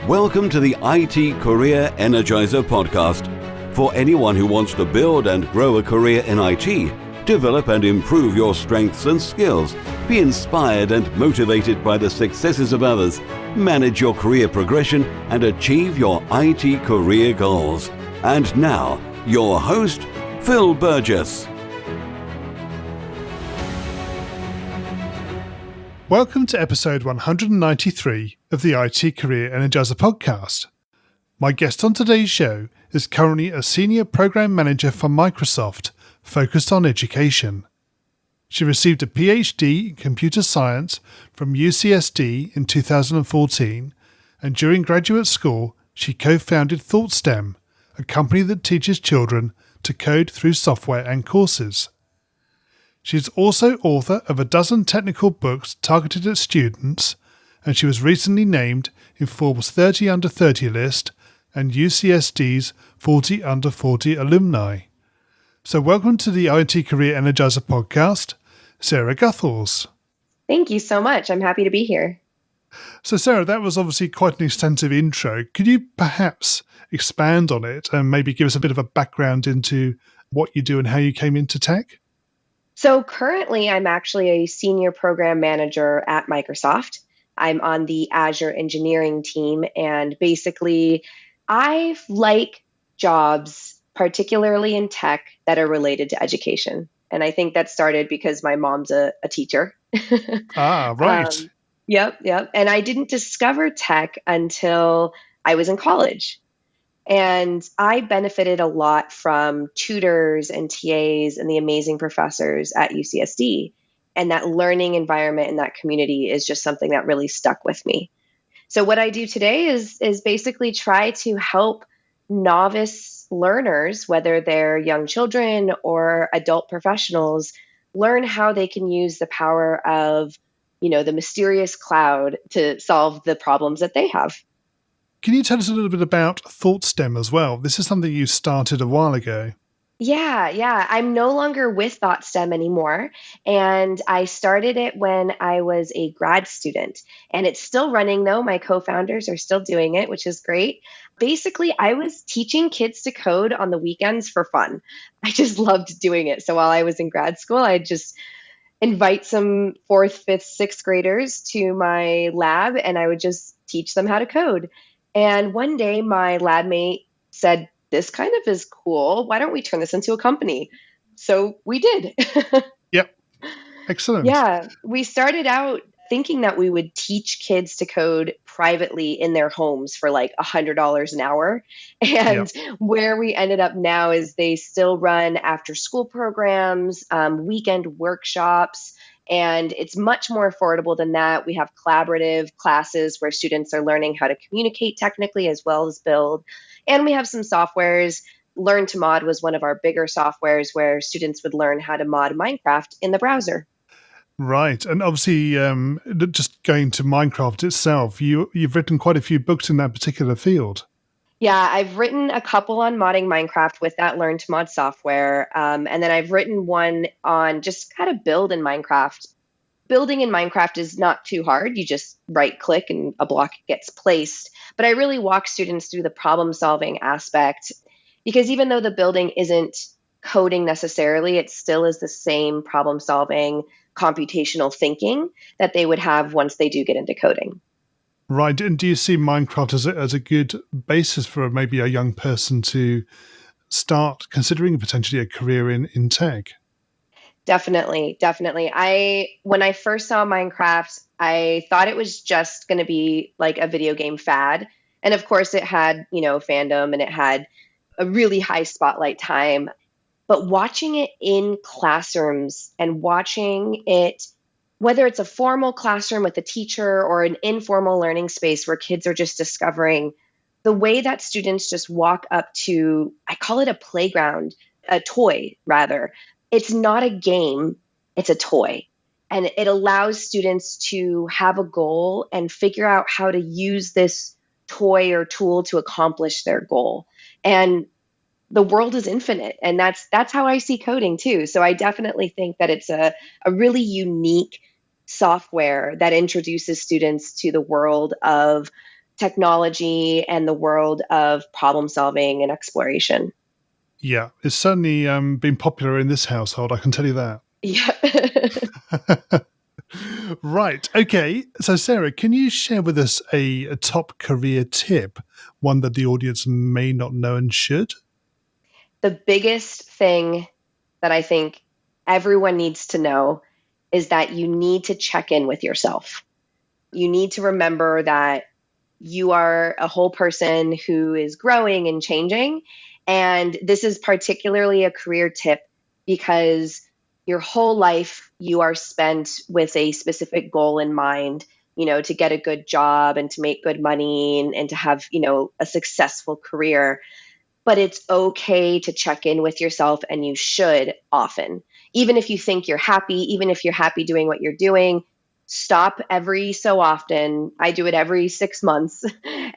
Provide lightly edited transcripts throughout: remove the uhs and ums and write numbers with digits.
Welcome to the IT Career Energizer podcast. For anyone who wants to build and grow a career in IT, develop and improve your strengths and skills, be inspired and motivated by the successes of others, manage your career progression, and achieve your IT career goals. And now, your host, Phil Burgess. Welcome to episode 193 of the IT Career Energizer podcast. My guest on today's show is currently a senior program manager for Microsoft, focused on education. She received a PhD in computer science from UCSD in 2014, and during graduate school, she co-founded ThoughtSTEM, a company that teaches children to code through software and courses. She's also author of a dozen technical books targeted at students, and she was recently named in Forbes 30 Under 30 list and UCSD's 40 Under 40 alumni. So welcome to the IT Career Energizer podcast, Sarah Guthals. Thank you so much. I'm happy to be here. So Sarah, that was obviously quite an extensive intro. Could you perhaps expand on it and maybe give us a bit of a background into what you do and how you came into tech? So currently, I'm actually a senior program manager at Microsoft. I'm on the Azure engineering team, and basically, I like jobs, particularly in tech, that are related to education. And I think that started because my mom's a teacher. Right. Yep. And I didn't discover tech until I was in college. And I benefited a lot from tutors and TAs and the amazing professors at UCSD. And that learning environment and that community is just something that really stuck with me. So what I do today is basically try to help novice learners, whether they're young children or adult professionals, learn how they can use the power of, the mysterious cloud to solve the problems that they have. Can you tell us a little bit about ThoughtSTEM as well? This is something you started a while ago. Yeah. I'm no longer with ThoughtSTEM anymore. And I started it when I was a grad student. And it's still running, though. My co-founders are still doing it, which is great. Basically, I was teaching kids to code on the weekends for fun. I just loved doing it. So while I was in grad school, I'd just invite some 4th, 5th, 6th graders to my lab, and I would just teach them how to code. And one day my lab mate said, "This kind of is cool. Why don't we turn this into a company?" So we did. Yep. Excellent. Yeah. We started out thinking that we would teach kids to code privately in their homes for like $100 an hour. And where we ended up now is they still run after school programs, weekend workshops, and it's much more affordable than that. We have collaborative classes where students are learning how to communicate technically as well as build. And we have some softwares. Learn to Mod was one of our bigger softwares where students would learn how to mod Minecraft in the browser. Right. And obviously, just going to Minecraft itself, you've written quite a few books in that particular field. Yeah, I've written a couple on modding Minecraft with that Learn to Mod software. And then I've written one on just how to build in Minecraft. Building in Minecraft is not too hard. You just right click and a block gets placed. But I really walk students through the problem solving aspect, because even though the building isn't coding necessarily, it still is the same problem solving computational thinking that they would have once they do get into coding. Right. And do you see Minecraft as a good basis for maybe a young person to start considering potentially a career in tech? Definitely. When I first saw Minecraft, I thought it was just going to be like a video game fad. And of course it had, fandom, and it had a really high spotlight time. But watching it in classrooms and watching it, whether it's a formal classroom with a teacher or an informal learning space where kids are just discovering, the way that students just walk up to, I call it a playground, a toy rather. It's not a game, it's a toy. And it allows students to have a goal and figure out how to use this toy or tool to accomplish their goal. And the world is infinite. And that's how I see coding too. So I definitely think that it's a really unique software that introduces students to the world of technology and the world of problem solving and exploration. Yeah, it's certainly been popular in this household, I can tell you that. Yeah. Right. Okay. So, Sarah, can you share with us a top career tip, one that the audience may not know and should? The biggest thing that I think everyone needs to know is that you need to check in with yourself. You need to remember that you are a whole person who is growing and changing. And this is particularly a career tip because your whole life you are spent with a specific goal in mind, to get a good job and to make good money and to have, a successful career. But it's okay to check in with yourself, and you should often. Even if you think you're happy, even if you're happy doing what you're doing, stop every so often. I do it every 6 months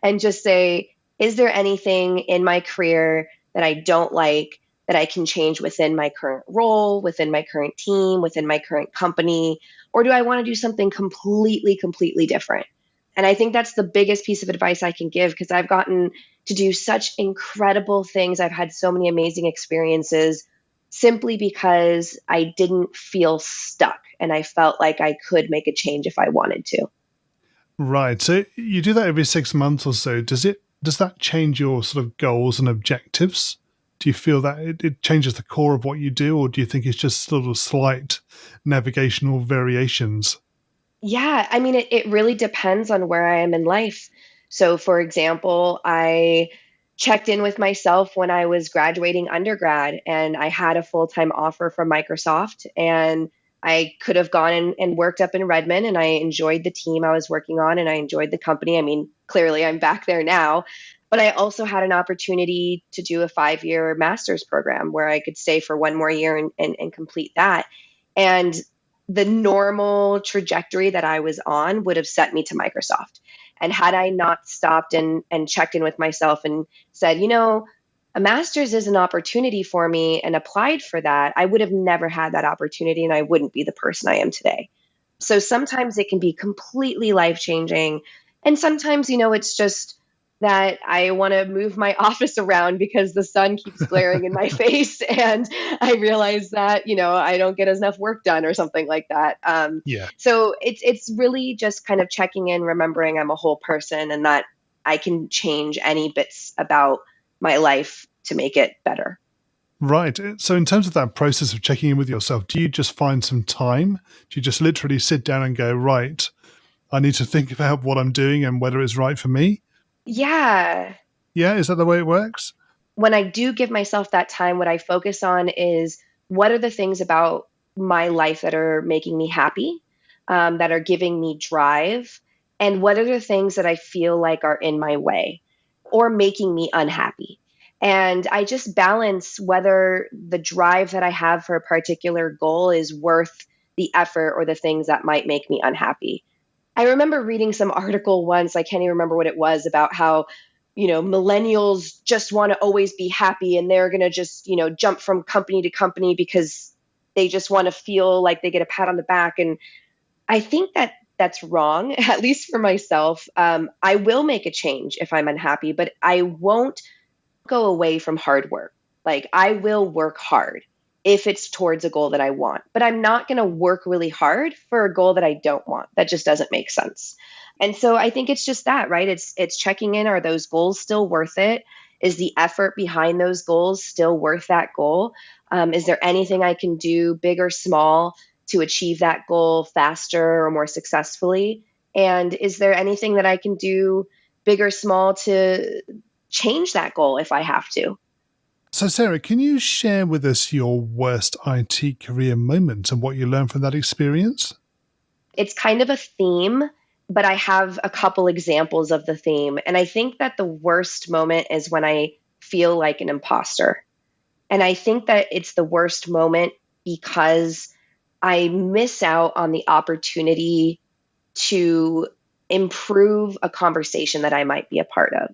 and just say, is there anything in my career that I don't like that I can change within my current role, within my current team, within my current company? Or do I want to do something completely different? And I think that's the biggest piece of advice I can give because I've gotten to do such incredible things. I've had so many amazing experiences simply because I didn't feel stuck and I felt like I could make a change if I wanted to. Right. So you do that every 6 months or so. Does that change your sort of goals and objectives? Do you feel that it changes the core of what you do, or do you think it's just sort of slight navigational variations? Yeah, I mean, it really depends on where I am in life. So, for example, I checked in with myself when I was graduating undergrad and I had a full time offer from Microsoft. And I could have gone and worked up in Redmond, and I enjoyed the team I was working on and I enjoyed the company. I mean, clearly I'm back there now. But I also had an opportunity to do a 5 year master's program where I could stay for one more year and complete that. And the normal trajectory that I was on would have sent me to Microsoft. And had I not stopped and checked in with myself and said, a master's is an opportunity for me and applied for that, I would have never had that opportunity and I wouldn't be the person I am today. So sometimes it can be completely life changing. And sometimes, it's just that I want to move my office around because the sun keeps glaring in my face. And I realize that, I don't get enough work done or something like that. Yeah. So it's really just kind of checking in, remembering I'm a whole person and that I can change any bits about my life to make it better. Right. So, in terms of that process of checking in with yourself, do you just find some time? Do you just literally sit down and go, right, I need to think about what I'm doing and whether it's right for me? Yeah. Yeah. Is that the way it works? When I do give myself that time, what I focus on is what are the things about my life that are making me happy, that are giving me drive, and what are the things that I feel like are in my way or making me unhappy. And I just balance whether the drive that I have for a particular goal is worth the effort or the things that might make me unhappy. I remember reading some article once, I can't even remember what it was, about how, millennials just want to always be happy and they're going to just, jump from company to company because they just want to feel like they get a pat on the back. And I think that that's wrong, at least for myself. I will make a change if I'm unhappy, but I won't go away from hard work. Like I will work hard if it's towards a goal that I want, but I'm not going to work really hard for a goal that I don't want. That just doesn't make sense. And so I think it's just that, right? It's checking in, are those goals still worth it? Is the effort behind those goals still worth that goal? Is there anything I can do, big or small, to achieve that goal faster or more successfully? And is there anything that I can do, big or small, to change that goal if I have to? So, Sarah, can you share with us your worst IT career moment and what you learned from that experience? It's kind of a theme, but I have a couple examples of the theme. And I think that the worst moment is when I feel like an imposter. And I think that it's the worst moment because I miss out on the opportunity to improve a conversation that I might be a part of.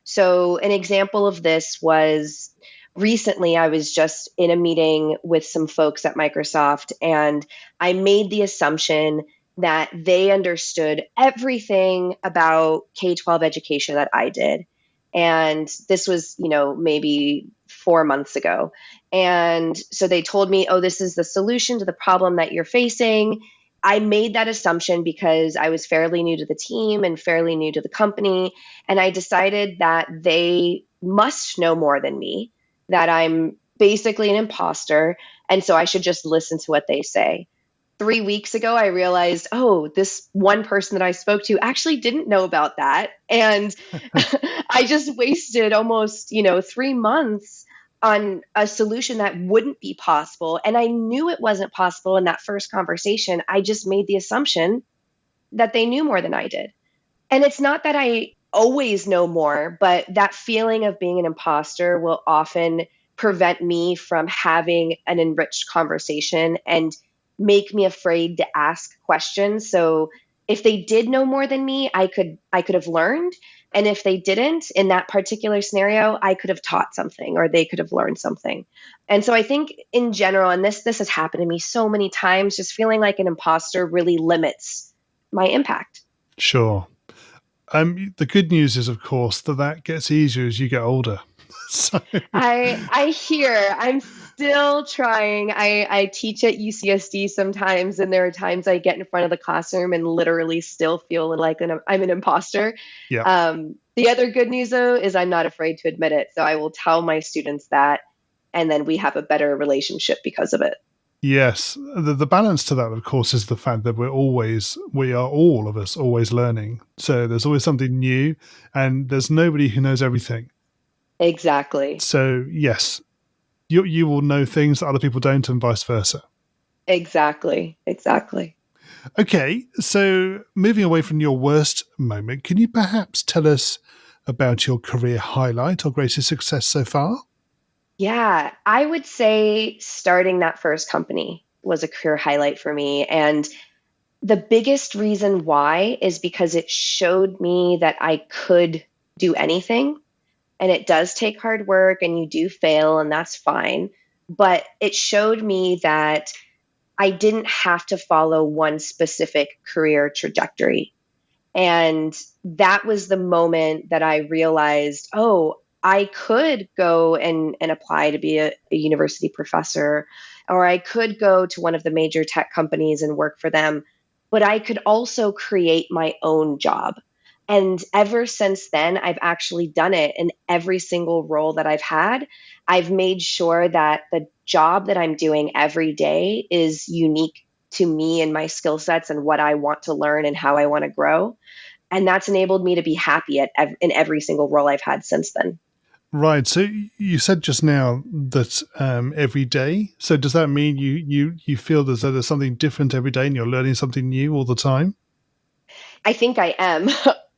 So, an example of this was recently I was just in a meeting with some folks at Microsoft, and I made the assumption that they understood everything about K-12 education that I did. And this was, maybe 4 months ago. And so they told me, oh, this is the solution to the problem that you're facing. I made that assumption because I was fairly new to the team and fairly new to the company. And I decided that they must know more than me, that I'm basically an imposter. And so I should just listen to what they say. 3 weeks ago, I realized, oh, this one person that I spoke to actually didn't know about that. And I just wasted almost, 3 months on a solution that wouldn't be possible. And I knew it wasn't possible in that first conversation. I just made the assumption that they knew more than I did. And it's not that I always know more, but that feeling of being an imposter will often prevent me from having an enriched conversation and make me afraid to ask questions. So if they did know more than me, I could have learned. And if they didn't in that particular scenario, I could have taught something or they could have learned something. And so I think in general, and this has happened to me so many times, just feeling like an imposter really limits my impact. Sure. The good news is, of course, that gets easier as you get older. So, I hear. I'm still trying. I teach at UCSD sometimes, and there are times I get in front of the classroom and literally still feel like I'm an imposter. yeah. The other good news, though, is I'm not afraid to admit it. So I will tell my students that, and then we have a better relationship because of it. Yes. The balance to that, of course, is the fact that we are all of us always learning. So there's always something new, and there's nobody who knows everything. Exactly. So, yes, you will know things that other people don't, and vice versa. Exactly. Exactly. Okay, so moving away from your worst moment, can you perhaps tell us about your career highlight or greatest success so far? Yeah, I would say starting that first company was a career highlight for me. And the biggest reason why is because it showed me that I could do anything. And it does take hard work and you do fail, and that's fine. But it showed me that I didn't have to follow one specific career trajectory. And that was the moment that I realized, oh, I could go and apply to be a university professor, or I could go to one of the major tech companies and work for them, but I could also create my own job. And ever since then, I've actually done it in every single role that I've had. I've made sure that the job that I'm doing every day is unique to me and my skill sets and what I want to learn and how I want to grow. And that's enabled me to be happy in every single role I've had since then. Right. So you said just now that every day. So does that mean you feel as though there's something different every day, and you're learning something new all the time? I think I am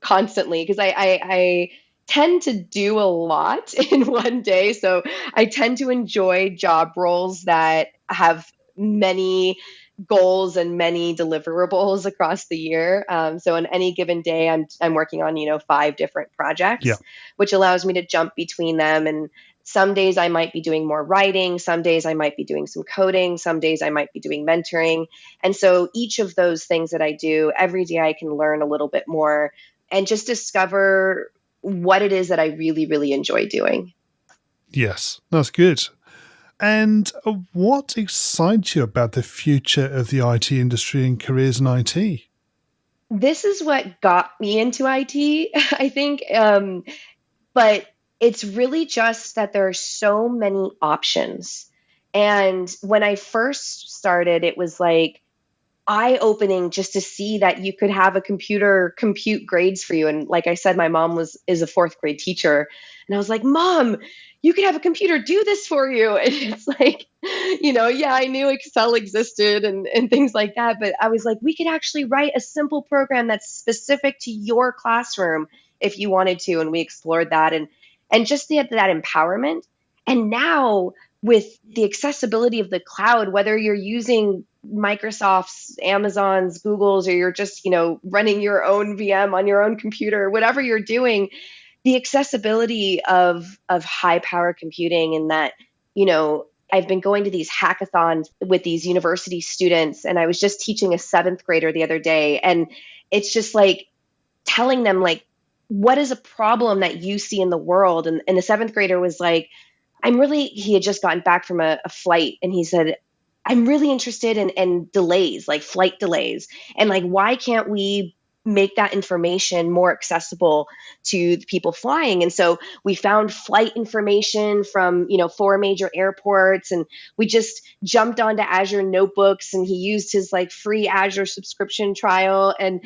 constantly because I tend to do a lot in one day. So I tend to enjoy job roles that have many goals and many deliverables across the year. So on any given day, I'm working on 5 different Yeah. projects, which allows me to jump between them. And some days I might be doing more writing, some days I might be doing some coding, some days I might be doing mentoring. And so each of those things that I do, every day I can learn a little bit more and just discover what it is that I really, really enjoy doing. Yes, that's good. And what excites you about the future of the IT industry and careers in IT? This is what got me into IT, I think. But it's really just that there are so many options. And when I first started, it was like, eye-opening just to see that you could have a computer compute grades for you. And like I said, my mom is a fourth grade teacher, and I was like, Mom, you could have a computer do this for you. And it's like, yeah, I knew Excel existed and things like that, but I was like, we could actually write a simple program that's specific to your classroom if you wanted to. And we explored that, and just that empowerment. And now with the accessibility of the cloud, whether you're using Microsoft's, Amazon's, Google's, or you're just, running your own VM on your own computer, whatever you're doing, the accessibility of high power computing and that, I've been going to these hackathons with these university students, and I was just teaching a 7th grader the other day. And it's just like telling them, like, what is a problem that you see in the world? And the 7th grader was like, he had just gotten back from a flight, and he said, I'm really interested in delays, like flight delays. And like, why can't we make that information more accessible to the people flying? And so we found flight information from, 4 major airports, and we just jumped onto Azure notebooks, and he used his like free Azure subscription trial. And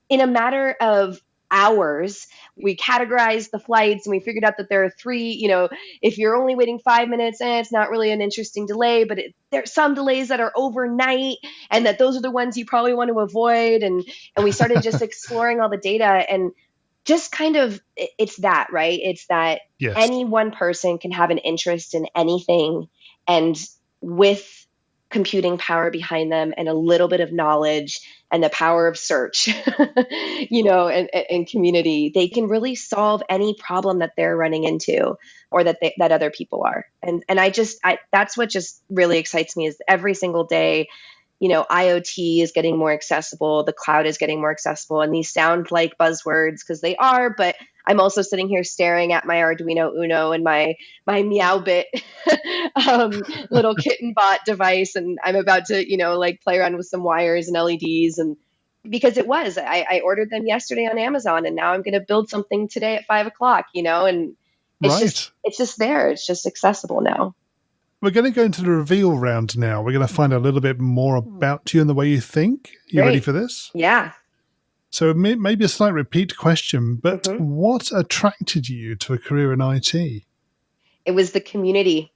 in a matter of hours, we categorized the flights, and we figured out that there are 3, if you're only waiting 5 minutes, it's not really an interesting delay, but there's some delays that are overnight, and that those are the ones you probably want to avoid. And we started just exploring all the data, and just kind of, it's that, right? It's that Yes. any one person can have an interest in anything, and with computing power behind them and a little bit of knowledge and the power of search, and community, they can really solve any problem that they're running into, or that other people are. And that's what just really excites me, is every single day, IoT is getting more accessible, the cloud is getting more accessible, and these sound like buzzwords because they are, but I'm also sitting here staring at my Arduino Uno and my Meowbit little kitten bot device, and I'm about to, like play around with some wires and LEDs, and because I ordered them yesterday on Amazon, and now I'm going to build something today at 5 o'clock, and it's just there. It's just accessible now. We're going to go into the reveal round now. We're going to find out a little bit more about you and the way you think. You ready for this? Yeah. So maybe a slight repeat question, but what attracted you to a career in IT? It was the community.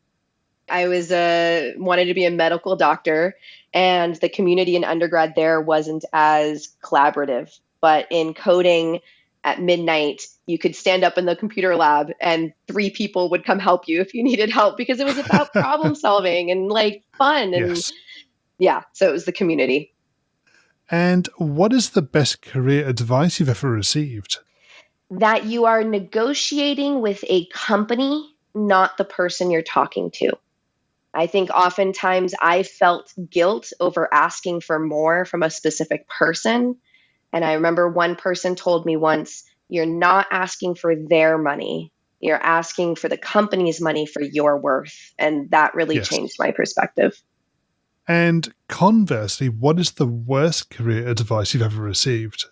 I was wanted to be a medical doctor, and the community in undergrad there wasn't as collaborative. But in coding at midnight, you could stand up in the computer lab, and 3 people would come help you if you needed help, because it was about problem solving and like fun. And so it was the community. And what is the best career advice you've ever received? That you are negotiating with a company, not the person you're talking to. I think oftentimes I felt guilt over asking for more from a specific person. And I remember one person told me once, you're not asking for their money. You're asking for the company's money for your worth. And that really changed my perspective. And conversely, what is the worst career advice you've ever received?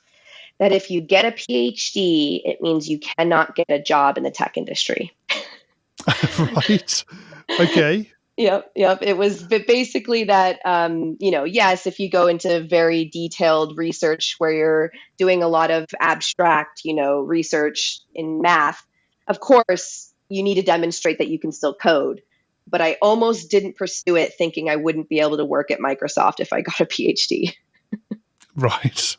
That if you get a PhD, it means you cannot get a job in the tech industry. Right. Okay. Yep. It was basically that, yes, if you go into very detailed research where you're doing a lot of abstract, research in math, of course, you need to demonstrate that you can still code. But I almost didn't pursue it, thinking I wouldn't be able to work at Microsoft if I got a PhD. Right.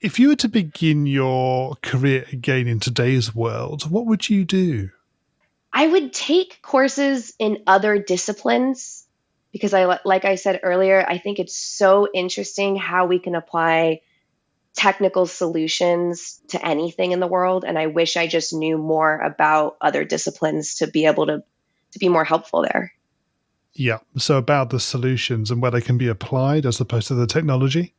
If you were to begin your career again in today's world, what would you do? I would take courses in other disciplines, because like I said earlier, I think it's so interesting how we can apply technical solutions to anything in the world. And I wish I just knew more about other disciplines to be able to be more helpful there. Yeah. So about the solutions and where they can be applied as opposed to the technology?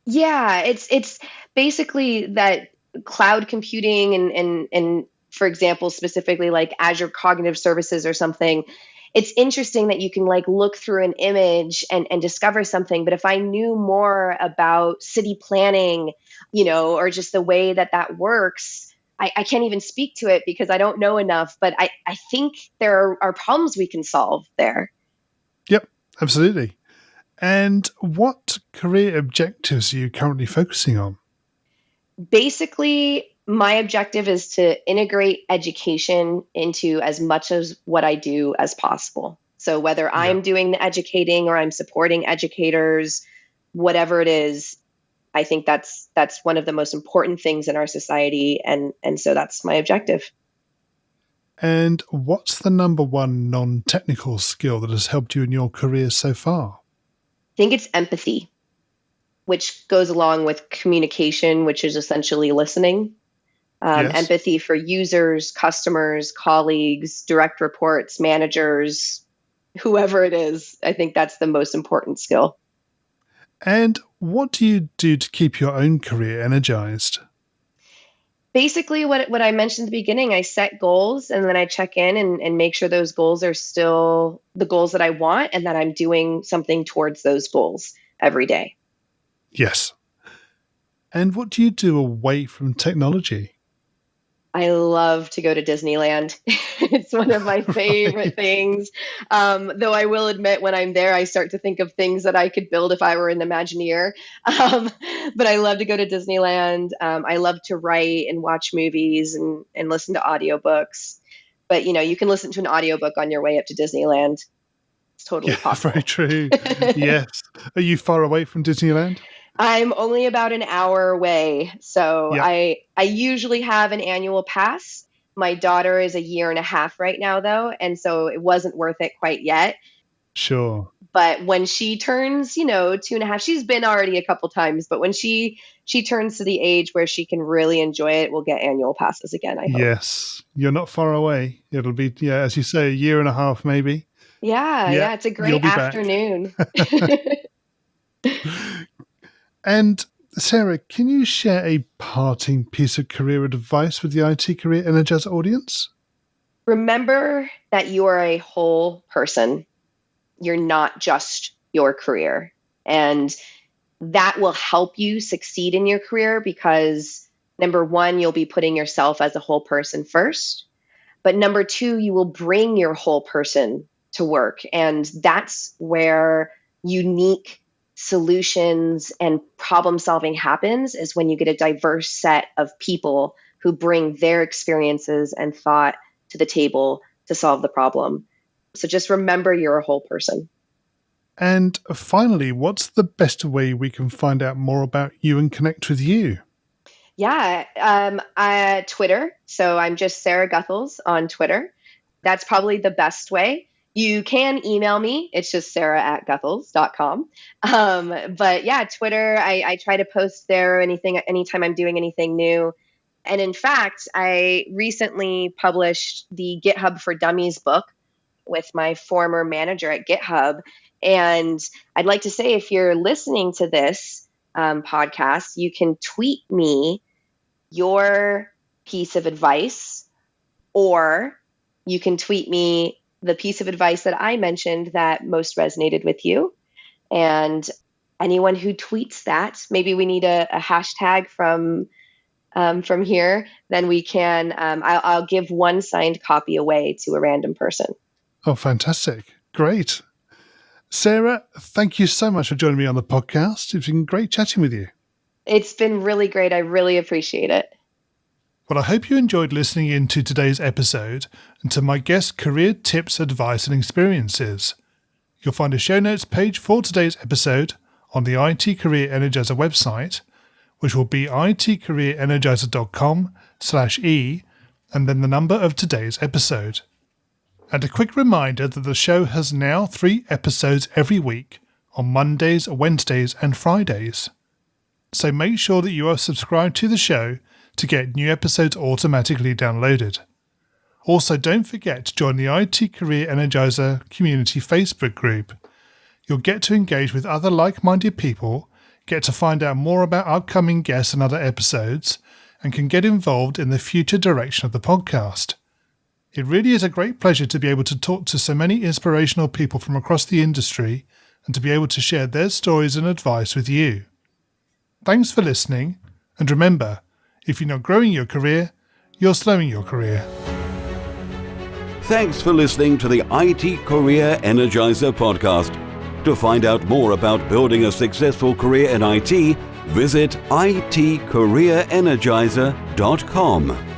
Yeah, it's basically that cloud computing and for example, specifically like Azure Cognitive Services or something. It's interesting that you can like look through an image and discover something. But if I knew more about city planning, or just the way that works, I can't even speak to it because I don't know enough. But I think there are problems we can solve there. Yep, absolutely. And what career objectives are you currently focusing on? Basically, my objective is to integrate education into as much as what I do as possible. So whether I'm doing the educating or I'm supporting educators, whatever it is, I think that's one of the most important things in our society. And so that's my objective. And what's the number one non-technical skill that has helped you in your career so far? I think it's empathy, which goes along with communication, which is essentially listening. Yes. empathy for users, customers, colleagues, direct reports, managers, whoever it is. I think that's the most important skill. And what do you do to keep your own career energized? Basically, what I mentioned at the beginning, I set goals and then I check in and make sure those goals are still the goals that I want and that I'm doing something towards those goals every day. Yes. And what do you do away from technology? I love to go to Disneyland. It's one of my favorite things. Though I will admit, when I'm there, I start to think of things that I could build if I were an Imagineer. But I love to go to Disneyland. I love to write and watch movies and listen to audiobooks. But you can listen to an audiobook on your way up to Disneyland. It's totally possible. Very true. Yes. Are you far away from Disneyland? I'm only about an hour away. So Yep. I usually have an annual pass. My daughter is a year and a half right now, though. And so it wasn't worth it quite yet. Sure. But when she turns, 2.5, she's been already a couple times, but when she turns to the age where she can really enjoy it, we'll get annual passes again, I hope. Yes. You're not far away. It'll be, as you say, a year and a half, maybe. Yeah, it's a you'll great be back. afternoon. And Sarah, can you share a parting piece of career advice with the IT Career Energizer audience? Remember that you are a whole person. You're not just your career. And that will help you succeed in your career because number one, you'll be putting yourself as a whole person first. But number two, you will bring your whole person to work. And that's where unique solutions and problem solving happens, is when you get a diverse set of people who bring their experiences and thought to the table to solve the problem. So just remember you're a whole person. And finally, what's the best way we can find out more about you and connect with you? Yeah, Twitter. So I'm just Sarah Guthals on Twitter. That's probably the best way. You can email me. It's just sarah@guthals.com. But yeah, Twitter, I try to post there anytime I'm doing anything new. And in fact, I recently published the GitHub for Dummies book with my former manager at GitHub. And I'd like to say, if you're listening to this podcast, you can tweet me your piece of advice, or you can tweet me the piece of advice that I mentioned that most resonated with you. And anyone who tweets that, maybe we need a hashtag from here, then we can, I'll give one signed copy away to a random person. Oh, fantastic. Great. Sarah, thank you so much for joining me on the podcast. It's been great chatting with you. It's been really great. I really appreciate it. Well, I hope you enjoyed listening in to today's episode and to my guest's career tips, advice, and experiences. You'll find a show notes page for today's episode on the IT Career Energizer website, which will be itcareerenergizer.com/e and then the number of today's episode. And a quick reminder that the show has now 3 episodes every week on Mondays, Wednesdays, and Fridays. So make sure that you are subscribed to the show to get new episodes automatically downloaded. Also, don't forget to join the IT Career Energizer community Facebook group. You'll get to engage with other like-minded people, get to find out more about upcoming guests and other episodes, and can get involved in the future direction of the podcast. It really is a great pleasure to be able to talk to so many inspirational people from across the industry and to be able to share their stories and advice with you. Thanks for listening, and remember, if you're not growing your career, you're slowing your career. Thanks for listening to the IT Career Energizer podcast. To find out more about building a successful career in IT, visit itcareerenergizer.com.